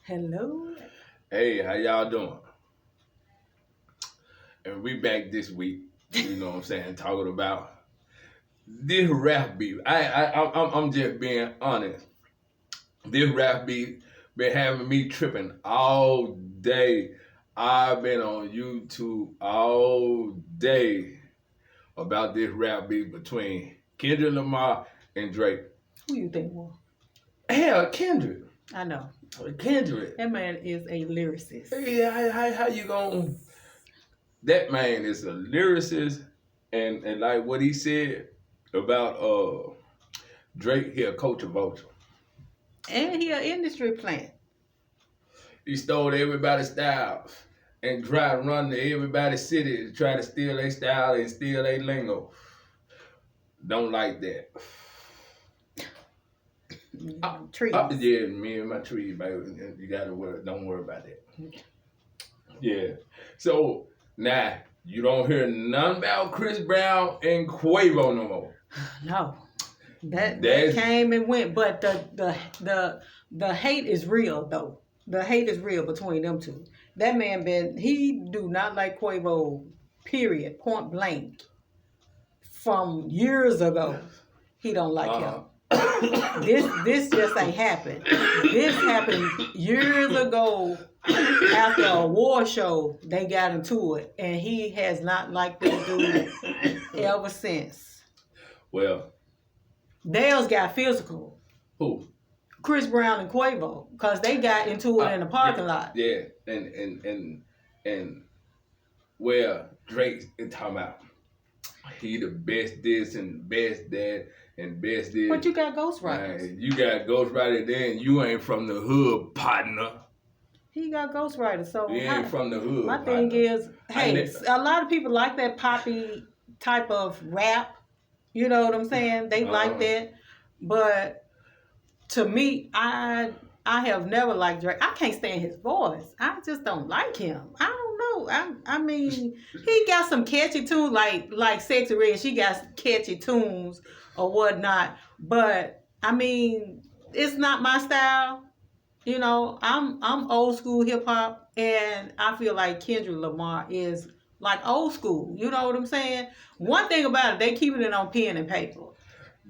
Hello. Hey, how y'all doing? And we back this week. You know what I'm saying? Talking about this rap beef. I'm just being honest. This rap beef been having me tripping all day. I've been on YouTube all day about this rap beef between Kendrick Lamar and Drake. Who you think was? Hell, Kendrick. I know. Kendrick. That man is a lyricist. Hey, how you gonna? That man is a lyricist, and like what he said about Drake, he a culture vulture. And he an industry plant. He stole everybody's style and try to run to everybody's city to try to steal their style and steal their lingo. Don't like that. Trees. Yeah, me and my tree, baby. You gotta worry. Don't worry about that. Yeah. So now you don't hear nothing about Chris Brown and Quavo no more. No. That came and went, but the hate is real though. The hate is real between them two. That man he do not like Quavo, period, point blank. From years ago, he don't like him. This just ain't happened. This happened years ago after a war show. They got into it, and he has not liked this dude ever since. Well, Dale's got physical. who? Chris Brown and Quavo, because they got into it in the parking lot. Yeah, and well, Drake is talking about he the best this and best that and best this. But you got ghostwriters. You got ghostwriter, then you ain't from the hood, partner. He got ghostwriters, so you ain't from the hood. My thing is, hey, a lot of people like that poppy type of rap. You know what I'm saying? They like that, but to me, I have never liked Drake. I can't stand his voice. I just don't like him. I don't know. I mean, he got some catchy tunes like Sexy Red. She got catchy tunes or whatnot. But I mean, it's not my style. You know, I'm old school hip hop, and I feel like Kendrick Lamar is like old school. You know what I'm saying? One thing about it, they keeping it on pen and paper.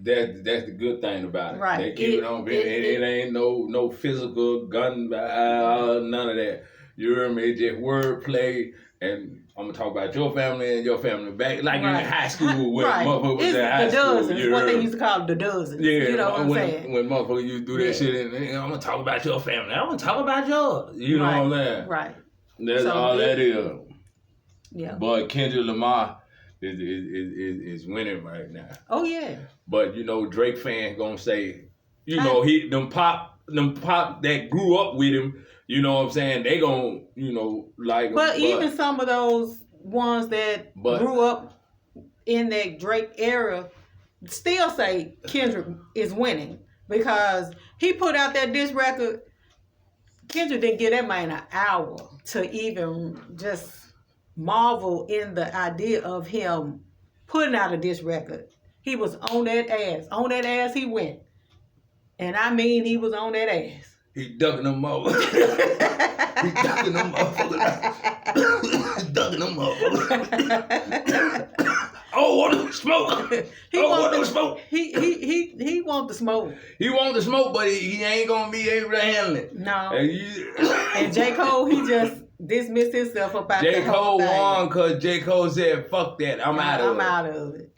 That's the good thing about it. Right. They keep it on. It ain't no physical gun, none of that. You hear me? It's just wordplay, and I'm gonna talk about your family and your family back, like in high school when motherfuckers was in high school. The dozens, what they used to call the dozens. Yeah, you know what I'm saying? When motherfuckers used to do that shit, and I'm gonna talk about your family. I'm gonna talk about yours. You know what I'm saying? Right. That's all that is. Yeah. But Kendrick Lamar is winning right now. Oh yeah. But you know, Drake fans gonna say, you know, them pop that grew up with him, you know what I'm saying? They gonna, you know, like. But even some of those ones that grew up in that Drake era still say Kendrick is winning because he put out that diss record. Kendrick didn't give that man an hour to even just marvel in the idea of him putting out a diss record. He was on that ass. On that ass he went. And I mean he was on that ass. He ducking them up. He ducking them up. Ducking them up. Oh, want to smoke. He want the smoke. He want the smoke. He want the smoke, but he ain't gonna be able to handle it. No. And J. Cole, he just dismissed himself about J. Cole won because J. Cole said, "Fuck that, I'm out of it.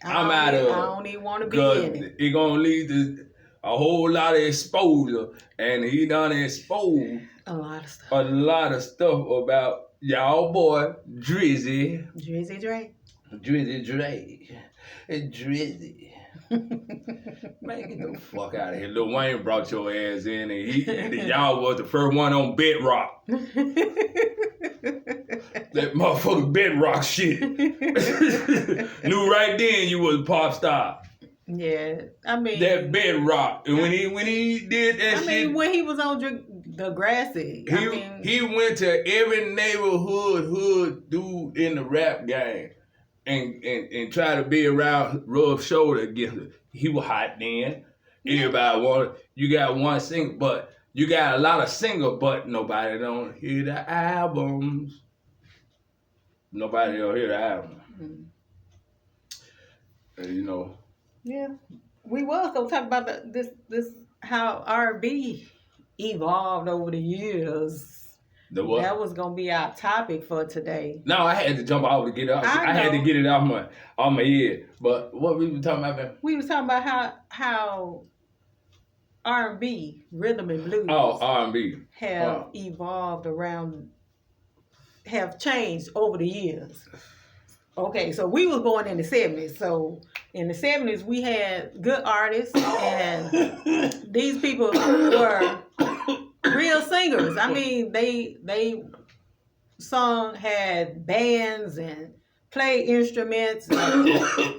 I'm out of it. I don't even want to be in it." It gonna lead to a whole lot of exposure, and he done exposed a lot of stuff. A lot of stuff about y'all boy Drizzy. Drizzy Drake. Drizzy Drake. Drizzy. Man, get the fuck out of here. Lil Wayne brought your ass in, and y'all was the first one on Bedrock. That motherfucker Bedrock shit. Knew right then you was a pop star. Yeah, I mean that Bedrock, and when he did that shit. I mean, when he was on Degrassi, he went to every neighborhood hood dude in the rap game. And try to be around, rub shoulder against it. He was hot then. Everybody wanted. You got one single, but You got a lot of singles, but nobody don't hear the albums. Nobody don't hear the album. You know. Yeah, we was gonna talk about this how R&B evolved over the years. The what? That was gonna be our topic for today. No, I had to jump off to get it off. I had to get it off my head. But what we were talking about, man? We was talking about how R&B, rhythm and blues. Oh, R&B have evolved have changed over the years. Okay, so we was born in the 70s. So in the 70s, we had good artists, and these people were real singers. I mean, they had bands and played instruments and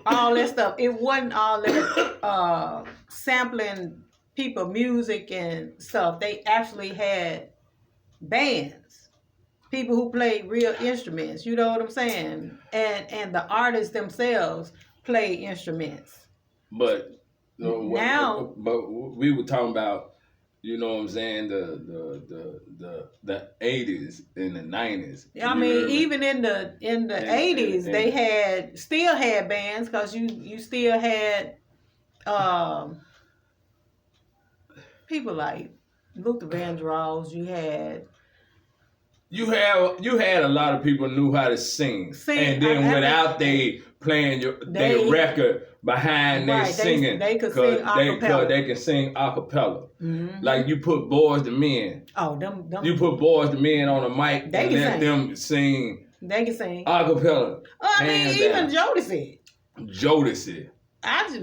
all that stuff. It wasn't all that sampling people music and stuff. They actually had bands, people who played real instruments. You know what I'm saying? And the artists themselves played instruments. But now, but we were talking about, you know what I'm saying, the 80s and the 90s. I mean, even in the 80s, they still had bands, because you still had people like Luther Vandross. You had a lot of people knew how to sing, and then without they playing their record behind their singing, they could sing acapella. They can sing acapella. Mm-hmm. Like you put Boys to Men. Oh, them. You put Boys to Men on the mic and let them sing. They can sing acapella. I mean, even Jodeci.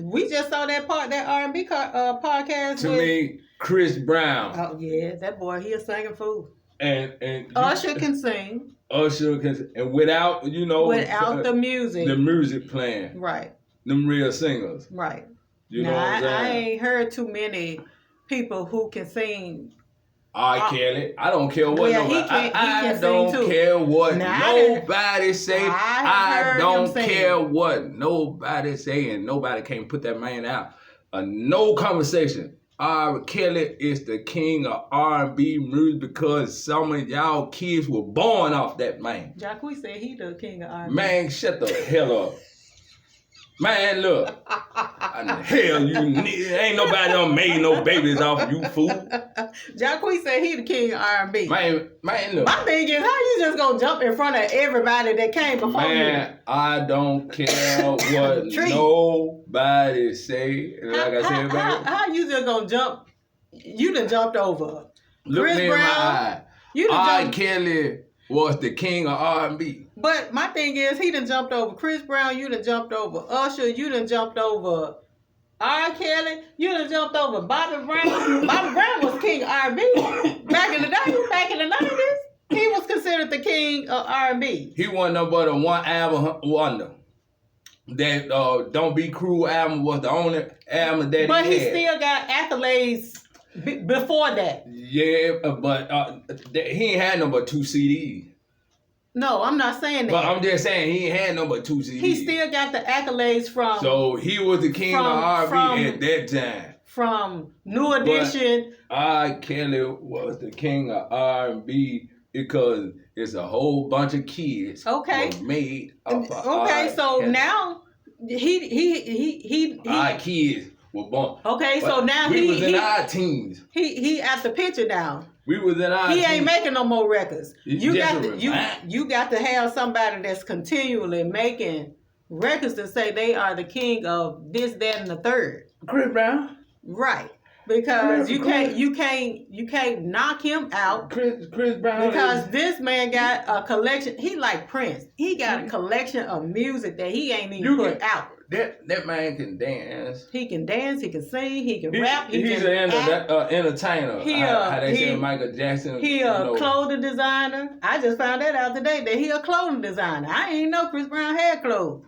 We just saw that R&B podcast. To me, Chris Brown. Oh yeah, that boy, he a singing fool. And Usher can sing. And without the music playing, right? Them real singers, right? You know what I'm saying? I ain't heard too many people who can sing. Kelly, I don't care what nobody. I don't care what nobody say. I don't care what nobody say, and nobody can't put that man out. No conversation. R. Kelly is the king of R&B music because some of y'all kids were born off that man. Jacquees said he the king of R&B. Man, shut the hell up. Man, look. Hell, ain't nobody done made no babies off you, fool. Jacquees said he the king of R&B. Man, look. My thing is, how you just gonna jump in front of everybody that came before you? Man, I don't care what nobody say. Like I said, how you just gonna jump? You done jumped over Look Chris me in Brown. my eye. R. Kelly was the king of R&B. But my thing is, he done jumped over Chris Brown, you done jumped over Usher, you done jumped over R. Kelly, you done jumped over Bobby Brown. Bobby Brown was king of R&B back in the day, back in the 90s. He was considered the king of R&B. He wasn't no but a one album wonder. That Don't Be Cruel album was the only album that but he had. But he still got accolades before that. Yeah, but he ain't had no but 2 CDs. No, I'm not saying that. But I'm just saying he ain't had no but 2 CDs. He still got the accolades from. So he was the king of R&B at that time. From New Edition. R. Kelly was the king of R&B because it's a whole bunch of kids. Okay. Made up of okay, so now he our kids were born. Okay, so now we was in our teens. He at the picture now. We was in our teens. He ain't making no more records. You got to have somebody that's continually making records to say they are the king of this, that, and the third. Chris Brown. Right. Because you can't knock him out. Chris Brown. Because this man got a collection. He like Prince. He got a collection of music that he ain't even put out. That man can dance. He can dance. He can sing. He can rap. He's an entertainer. How they say Michael Jackson. He a clothing designer. I just found that out today that he a clothing designer. I ain't know Chris Brown had clothes.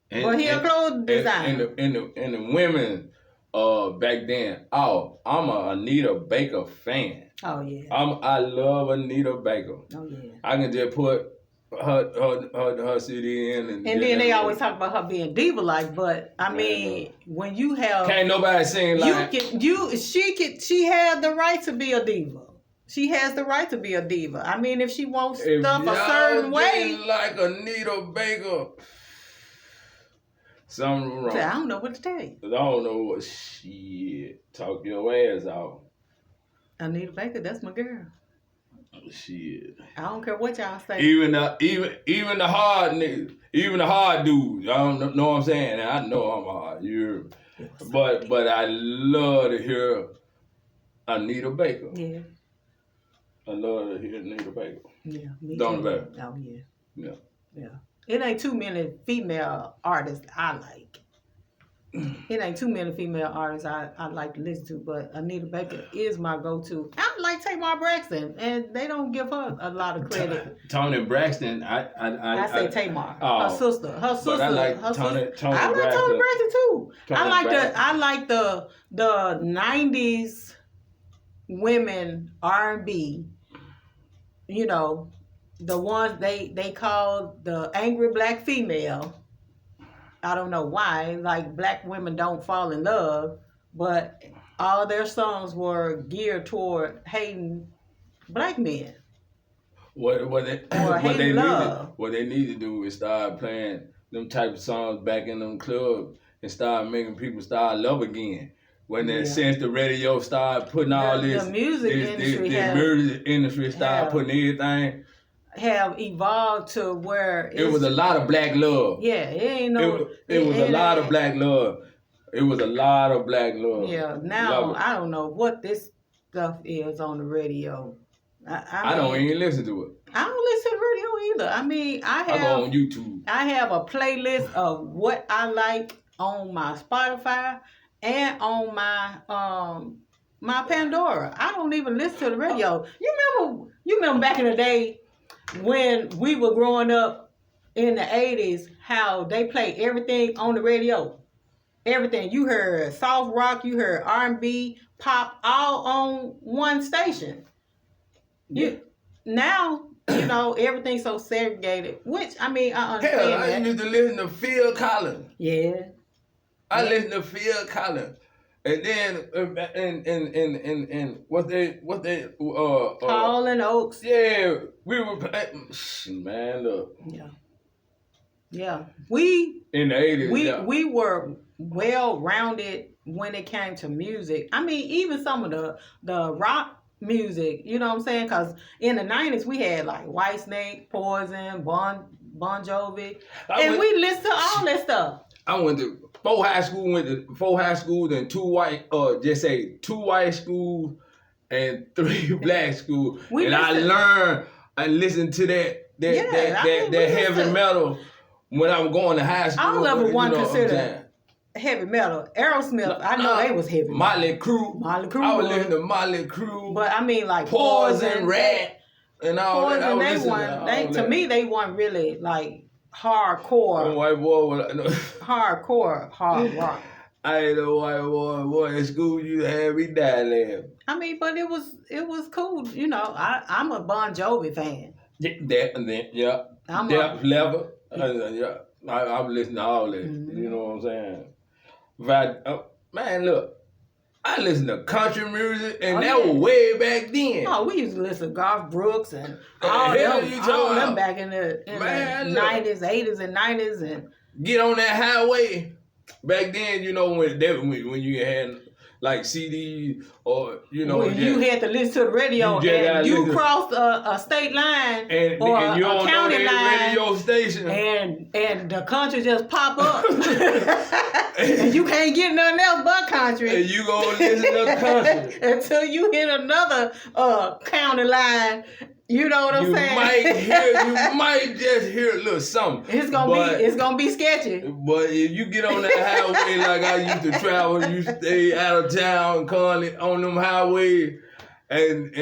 But he a clothing designer. And the women. Back then, I'm a Anita Baker fan. Oh yeah. I love Anita Baker. Oh yeah. I can just put her CD in, and then they always talk about her being diva like. But I mean, when you have can't nobody sing like she had the right to be a diva. She has the right to be a diva. I mean, if she wants stuff a certain way, like Anita Baker. Something wrong. I don't know what to tell you. I don't know what shit. Talk your ass out. Anita Baker, that's my girl. Shit. I don't care what y'all say. Even the hard niggas, even the hard dudes. I don't know what I'm saying. And I know I'm hard. But I love to hear Anita Baker. Yeah. I love to hear Anita Baker. Yeah. Don't Baker. Oh yeah. Yeah. Yeah. It ain't too many female artists I like. It ain't too many female artists I like to listen to, but Anita Baker is my go-to. I like Tamar Braxton, and they don't give her a lot of credit. Toni Braxton, I say Tamar, oh, her sister. But I like Toni Braxton too. I like the 90s women R&B. You know, the ones they called the angry black female. I don't know why, like black women don't fall in love, but all their songs were geared toward hating black men. What they need to do is start playing them type of songs back in them clubs and start making people start love again. Since the radio started putting all this, the music industry started putting everything. Have evolved to where it was a lot of black love. Yeah, it ain't no. It was a lot of black love. It was a lot of black love. Yeah, now I don't know what this stuff is on the radio. I don't even listen to it. I don't listen to the radio either. I mean, I go on YouTube. I have a playlist of what I like on my Spotify and on my my Pandora. I don't even listen to the radio. You remember back in the day when we were growing up in the 80s, how they played everything on the radio. Everything. You heard soft rock, you heard R&B, pop, all on one station. Yeah. Now, everything's so segregated, which, I mean, I understand. Hell, I used to listen to Phil Collins. Yeah. I listened to Phil Collins. And then and what they Hall and Oates. Yeah, we were man, look. Yeah. We in the 80s. We were well rounded when it came to music. I mean, even some of the rock music, you know what I'm saying? Because in the 90s we had like Whitesnake, Poison, Bon Jovi, we listened to all that stuff. I went to 4 high schools and 2 white, just say 2 white schools and 3 black schools. I learned and listened to that heavy metal when I was going to high school. I'll never one consider heavy metal. Aerosmith, I know they was heavy. Motley Crue. I was listening to Motley Crue. But I mean, like Poison, Rat, and all Poison, that. To me, they weren't really like hardcore. White boy, hardcore hard rock. I ain't a white boy in school. You had me die laughing. I mean, but it was cool. I'm a Bon Jovi fan. Yeah. Def Leppard. Yeah. I'm listening to all that. Mm-hmm. You know what I'm saying? Man, look. I listen to country music, and that was way back then. Oh, we used to listen to Garth Brooks and all them back in the 90s, 80s, and 90s. And get on that highway. Back then, when you had like CDs or, when you had to listen to the radio and you crossed a state line or and a county line. Radio station. And the country just pop up. And you can't get nothing else but country. And you gonna listen to country. Until you hit another county line. You know what I'm saying? You might just hear a little something. It's gonna be sketchy. But if you get on that highway like I used to travel, you stay out of town, calling on them highways, and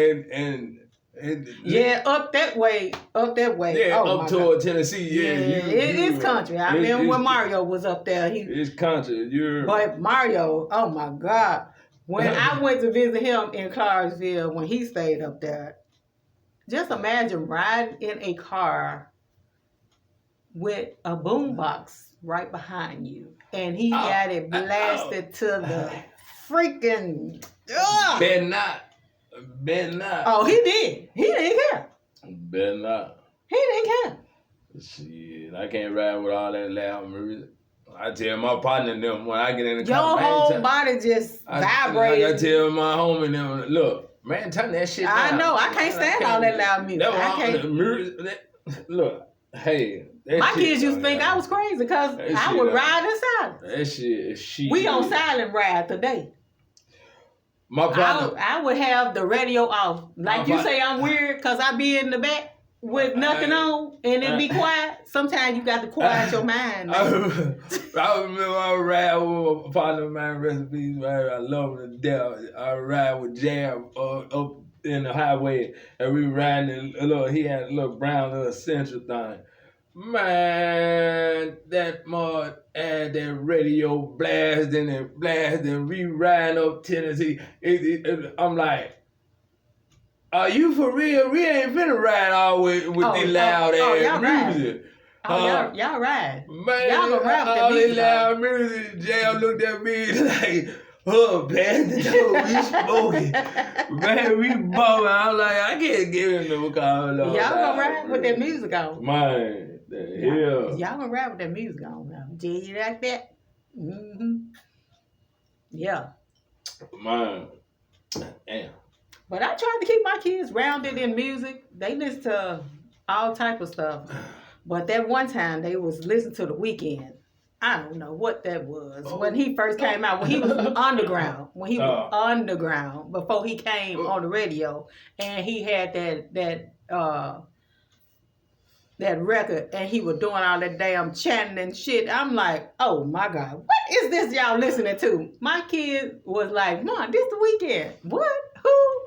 up that way. Yeah, up toward Tennessee. Yeah, it's country. I remember when Mario was up there. It's country. But Mario, oh my God, when I went to visit him in Clarksville when he stayed up there. Just imagine riding in a car with a boombox right behind you, and he got it blasted to the freaking. Better not. Oh, he did. He didn't care. Better not. He didn't care. Shit, I can't ride with all that loud music. I tell my partner them when I get in the Your car, whole body just vibrating. I tell my homie them, look, man, turn that shit down. I know. I can't stand all that loud music. I can't. Look, hey. My kids used to think I was crazy because I would ride in silence. That shit. We on silent ride today. My partner. I would have the radio off. Like you say I'm weird because I be in the back with nothing on and it be quiet. Sometimes you got to quiet your mind. I remember I ride with a partner of mine, recipes, man. I love him to death. I ride with Jam up in the highway and we riding he had a little brown little Central thing. Man, that mud had that radio blasting, we riding up Tennessee. I'm like, are you for real? We ain't finna ride all the way with this loud ass music. Y'all ride. Man, y'all gonna rap all that this loud music. Jam looked at me like, oh, man, we smoking. Man, we bumming. I'm like, I can't get in no car. Y'all gonna ride with that music on. Man. Y'all gonna rap with that music on now. Did you like that? Mm-hmm. Yeah. Man. Damn. But I try to keep my kids rounded in music. They listen to all type of stuff. But that one time they was listening to The Weeknd. I don't know what that was. When he first came out, when he was underground. When he was underground before he came on the radio. And he had that record and he was doing all that damn chanting and shit. I'm like, oh my God, what is this y'all listening to? My kid was like, Mom, this The Weeknd. What? Who?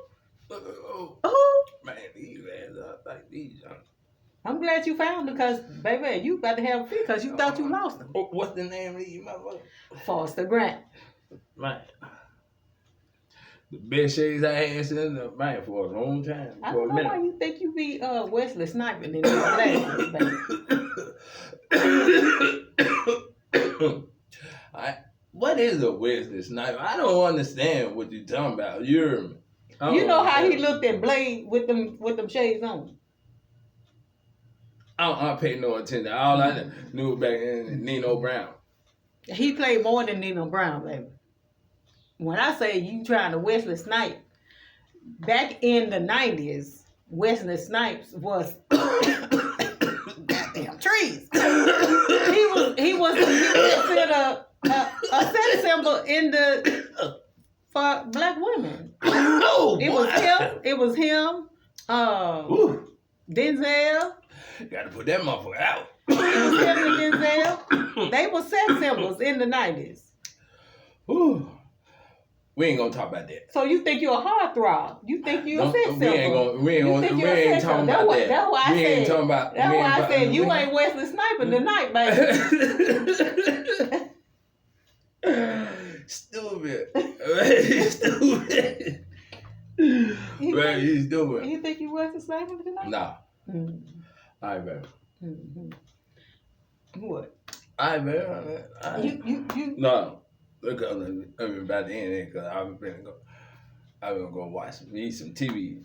Man, these ass up like these. I'm glad you found them because, baby, you about to have a fit because you thought you lost them. What's the name of these motherfuckers? Foster Grant. Man. The best shades I had in the man for a long time. I don't know why you think you be Wesley Sniping in these glasses, baby. What is a Wesley Sniper? I don't understand what you're talking about. You know how he looked at Blade with them shades on? I don't pay no attention. All I knew back then Nino Brown. He played more than Nino Brown, baby. When I say you trying to Wesley Snipes, back in the 90s, Wesley Snipes was goddamn trees. He was a sex symbol for black women. It was him. Denzel. Got to put that motherfucker out. It was him and Denzel. They were sex symbols in the 90s. Ooh. We ain't gonna talk about that. So you think you're a heartthrob? You think you're a sex symbol? We ain't talking about that. That's why I said. That's why I said you ain't Wesley Sniping tonight, baby. Stupid. Stupid. Man, he's stupid. You think you Wesley Sniping tonight? Nah. Mm-hmm. All right, baby. Mm-hmm. What? All right, baby. You. No. Look, I'm about to end it because I'm gonna go watch some TV.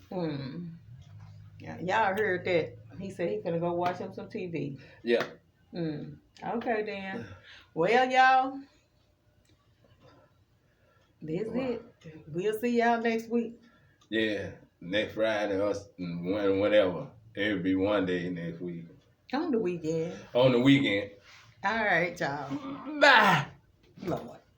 Yeah, y'all heard that. He said he finna go watch him some TV. Yeah. Okay then. Well, y'all, this is it. We'll see y'all next week. Yeah, next Friday or whenever. It'll be one day next week. On the weekend. On the weekend. All right, y'all. Bye. Lord.